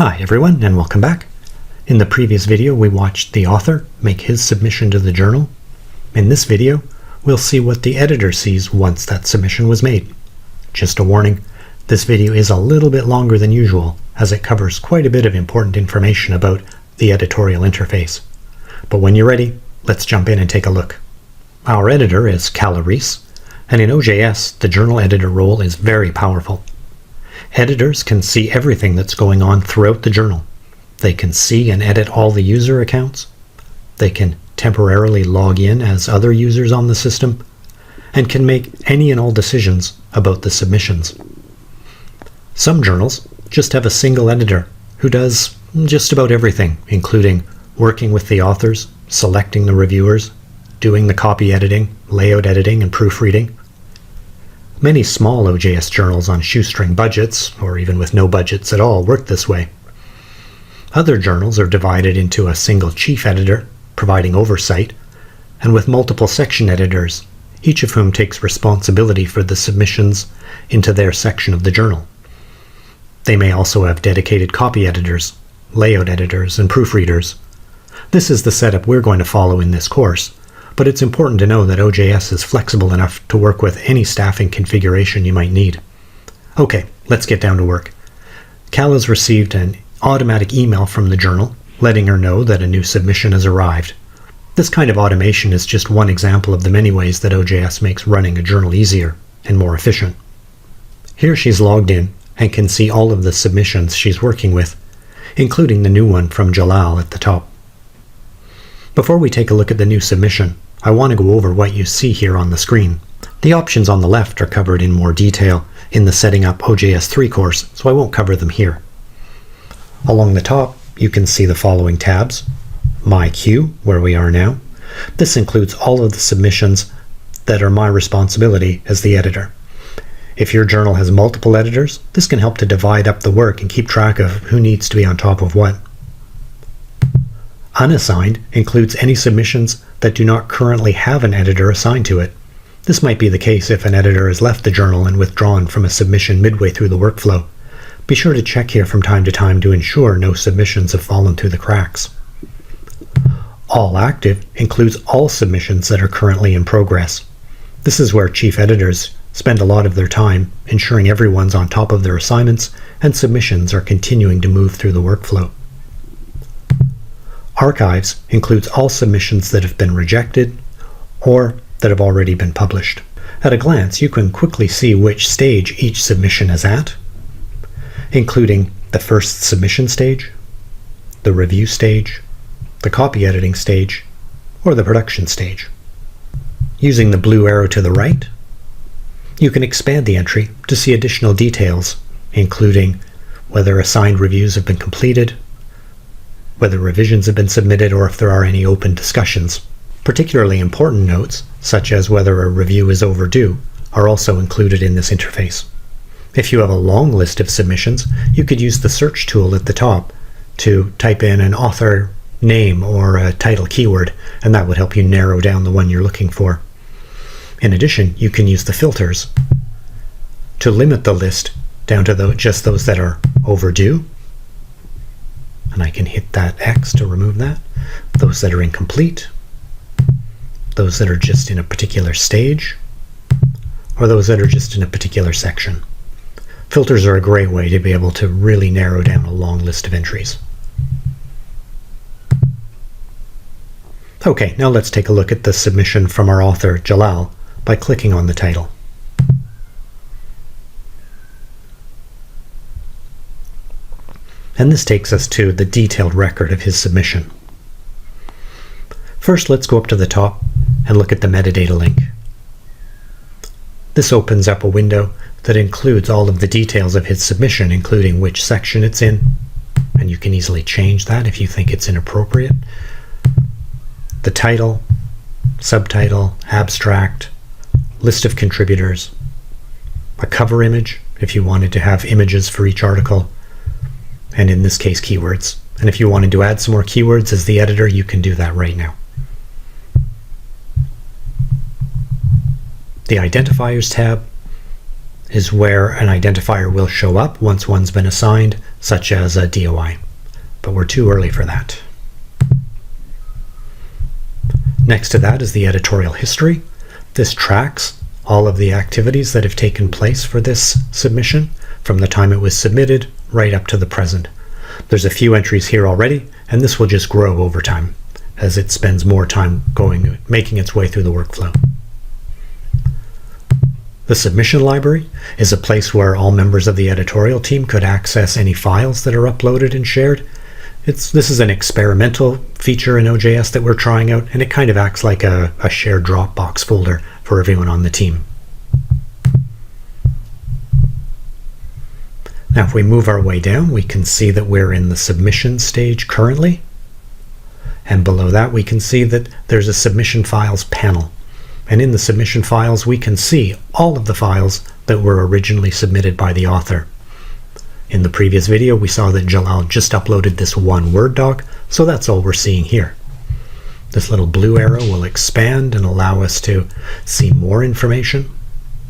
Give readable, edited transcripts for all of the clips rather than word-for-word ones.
Hi everyone, and welcome back. In the previous video we watched the author make his submission to the journal. In this video we'll see what the editor sees once that submission was made. Just a warning, this video is a little bit longer than usual as it covers quite a bit of important information about the editorial interface. But when you're ready, let's jump in and take a look. Our editor is Calla Reese, and in OJS the journal editor role is very powerful. Editors can see everything that's going on throughout the journal. They can see and edit all the user accounts. They can temporarily log in as other users on the system, and can make any and all decisions about the submissions. Some journals just have a single editor who does just about everything, including working with the authors, selecting the reviewers, doing the copy editing, layout editing, and proofreading. Many small OJS journals on shoestring budgets, or even with no budgets at all, work this way. Other journals are divided into a single chief editor, providing oversight, and with multiple section editors, each of whom takes responsibility for the submissions into their section of the journal. They may also have dedicated copy editors, layout editors, and proofreaders. This is the setup we're going to follow in this course, but it's important to know that OJS is flexible enough to work with any staffing configuration you might need. Okay, let's get down to work. Calla's received an automatic email from the journal letting her know that a new submission has arrived. This kind of automation is just one example of the many ways that OJS makes running a journal easier and more efficient. Here she's logged in and can see all of the submissions she's working with, including the new one from Jalal at the top. Before we take a look at the new submission, I want to go over what you see here on the screen. The options on the left are covered in more detail in the Setting Up OJS 3 course, so I won't cover them here. Along the top, you can see the following tabs. My Queue, where we are now. This includes all of the submissions that are my responsibility as the editor. If your journal has multiple editors, this can help to divide up the work and keep track of who needs to be on top of what. Unassigned includes any submissions that do not currently have an editor assigned to it. This might be the case if an editor has left the journal and withdrawn from a submission midway through the workflow. Be sure to check here from time to time to ensure no submissions have fallen through the cracks. All Active includes all submissions that are currently in progress. This is where chief editors spend a lot of their time ensuring everyone's on top of their assignments and submissions are continuing to move through the workflow. Archives includes all submissions that have been rejected or that have already been published. At a glance, you can quickly see which stage each submission is at, including the first submission stage, the review stage, the copy editing stage, or the production stage. Using the blue arrow to the right, you can expand the entry to see additional details, including whether assigned reviews have been completed, whether revisions have been submitted, or if there are any open discussions. Particularly important notes, such as whether a review is overdue, are also included in this interface. If you have a long list of submissions, you could use the search tool at the top to type in an author name or a title keyword, and that would help you narrow down the one you're looking for. In addition, you can use the filters to limit the list down to just those that are overdue, and I can hit that X to remove that. Those that are incomplete, those that are just in a particular stage, or those that are just in a particular section. Filters are a great way to be able to really narrow down a long list of entries. Okay, now let's take a look at the submission from our author, Jalal, by clicking on the title. And this takes us to the detailed record of his submission. First, let's go up to the top and look at the metadata link. This opens up a window that includes all of the details of his submission, including which section it's in, and you can easily change that if you think it's inappropriate. The title, subtitle, abstract, list of contributors, a cover image if you wanted to have images for each article, and in this case keywords. And if you wanted to add some more keywords as the editor, you can do that right now. The Identifiers tab is where an identifier will show up once one's been assigned, such as a DOI. But we're too early for that. Next to that is the editorial history. This tracks all of the activities that have taken place for this submission from the time it was submitted right up to the present. There's a few entries here already, and this will just grow over time as it spends more time making its way through the workflow. The submission library is a place where all members of the editorial team could access any files that are uploaded and shared. This is an experimental feature in OJS that we're trying out, and it kind of acts like a shared Dropbox folder for everyone on the team. Now, if we move our way down, we can see that we're in the submission stage currently. And below that, we can see that there's a submission files panel. And in the submission files, we can see all of the files that were originally submitted by the author. In the previous video, we saw that Jalal just uploaded this one Word doc, so that's all we're seeing here. This little blue arrow will expand and allow us to see more information,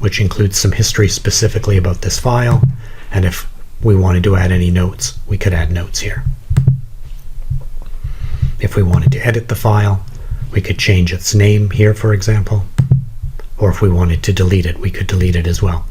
which includes some history specifically about this file. And if we wanted to add any notes, we could add notes here. If we wanted to edit the file, we could change its name here, for example. Or if we wanted to delete it, we could delete it as well.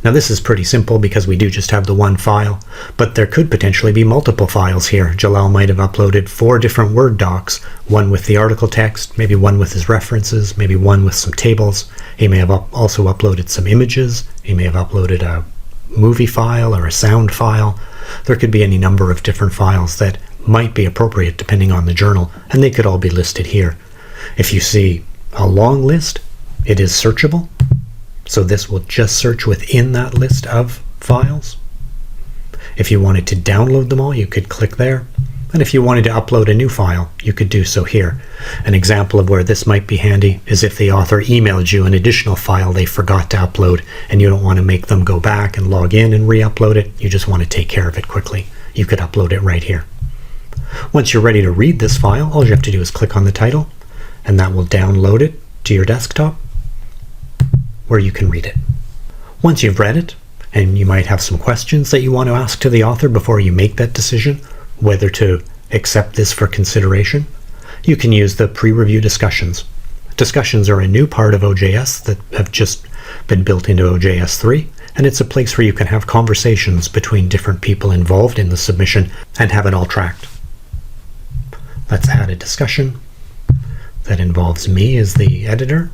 Now this is pretty simple because we do just have the one file, but there could potentially be multiple files here. Jalal might have uploaded 4 different Word docs, one with the article text, maybe one with his references, maybe one with some tables. He may have also uploaded some images. He may have uploaded a movie file or a sound file. There could be any number of different files that might be appropriate depending on the journal, and they could all be listed here. If you see a long list, it is searchable. So this will just search within that list of files. If you wanted to download them all, you could click there. And if you wanted to upload a new file, you could do so here. An example of where this might be handy is if the author emailed you an additional file they forgot to upload, and you don't want to make them go back and log in and re-upload it. You just want to take care of it quickly. You could upload it right here. Once you're ready to read this file, all you have to do is click on the title, and that will download it to your desktop, where you can read it. Once you've read it, and you might have some questions that you want to ask to the author before you make that decision, whether to accept this for consideration, you can use the pre-review discussions. Discussions are a new part of OJS that have just been built into OJS 3, and it's a place where you can have conversations between different people involved in the submission and have it all tracked. Let's add a discussion that involves me as the editor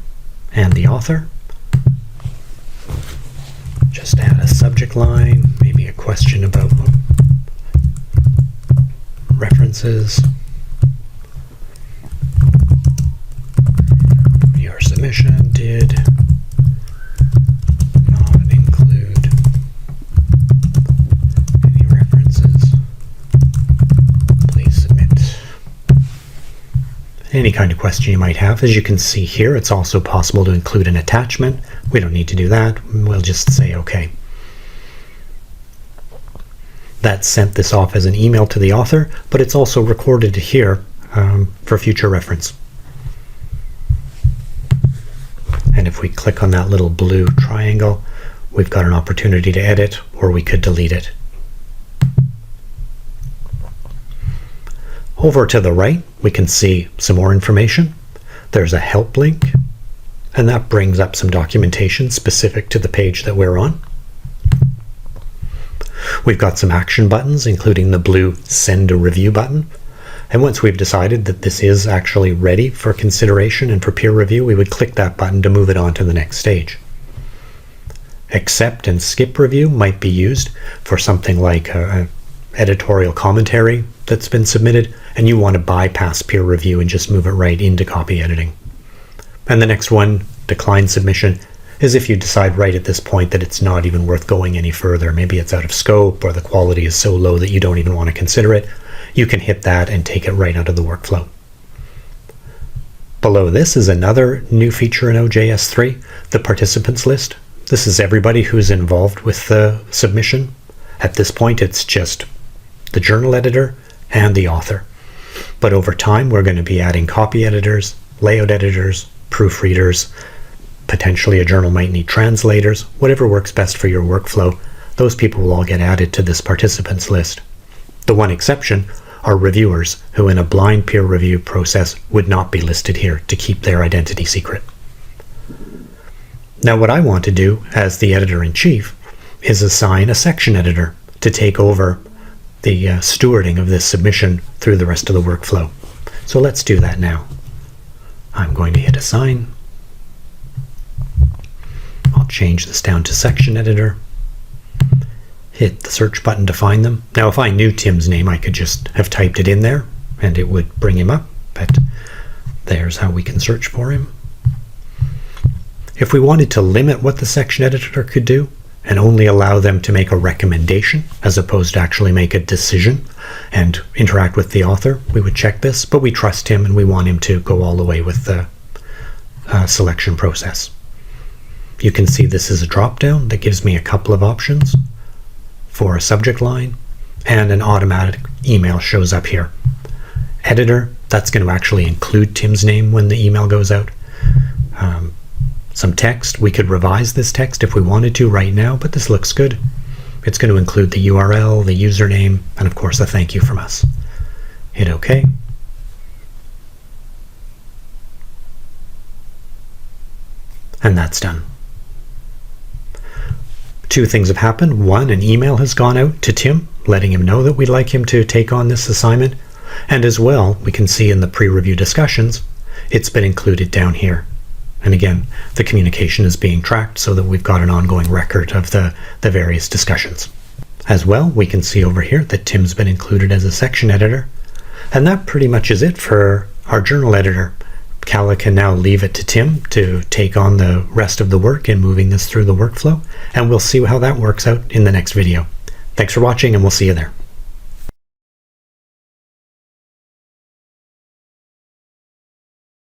and the author. Just add a subject line, maybe a question about references. Your submission did not include any references. Please submit. Any kind of question you might have. As you can see here, it's also possible to include an attachment. We don't need to do that. We'll just say OK. That sent this off as an email to the author, but it's also recorded here for future reference. And if we click on that little blue triangle, we've got an opportunity to edit, or we could delete it. Over to the right, we can see some more information. There's a help link, and that brings up some documentation specific to the page that we're on. We've got some action buttons, including the blue Send a Review button. And once we've decided that this is actually ready for consideration and for peer review, we would click that button to move it on to the next stage. Accept and skip review might be used for something like an editorial commentary that's been submitted, and you want to bypass peer review and just move it right into copy editing. And the next one, decline submission, is if you decide right at this point that it's not even worth going any further. Maybe it's out of scope, or the quality is so low that you don't even want to consider it. You can hit that and take it right out of the workflow. Below this is another new feature in OJS 3, the participants list. This is everybody who's involved with the submission. At this point, it's just the journal editor and the author. But over time, we're going to be adding copy editors, layout editors, proofreaders, Potentially a journal might need translators. Whatever works best for your workflow, those people will all get added to this participants list. The one exception are reviewers who in a blind peer review process would not be listed here to keep their identity secret. Now what I want to do as the editor-in-chief is assign a section editor to take over the stewarding of this submission through the rest of the workflow. So let's do that now. I'm going to hit assign. I'll change this down to section editor. Hit the search button to find them. Now if I knew Tim's name, I could just have typed it in there and it would bring him up, but there's how we can search for him. If we wanted to limit what the section editor could do and only allow them to make a recommendation as opposed to actually make a decision and interact with the author, we would check this, but we trust him and we want him to go all the way with the selection process. You can see this is a drop-down that gives me a couple of options for a subject line, and an automatic email shows up here. Editor, that's going to actually include Tim's name when the email goes out. Some text, we could revise this text if we wanted to right now, but this looks good. It's going to include the URL, the username, and of course a thank you from us. Hit OK. And that's done. Two things have happened. One, an email has gone out to Tim, letting him know that we'd like him to take on this assignment. And as well, we can see in the pre-review discussions, it's been included down here. And again, the communication is being tracked so that we've got an ongoing record of the various discussions. As well, we can see over here that Tim's been included as a section editor. And that pretty much is it for our journal editor. Calla can now leave it to Tim to take on the rest of the work in moving this through the workflow, and we'll see how that works out in the next video. Thanks for watching, and we'll see you there.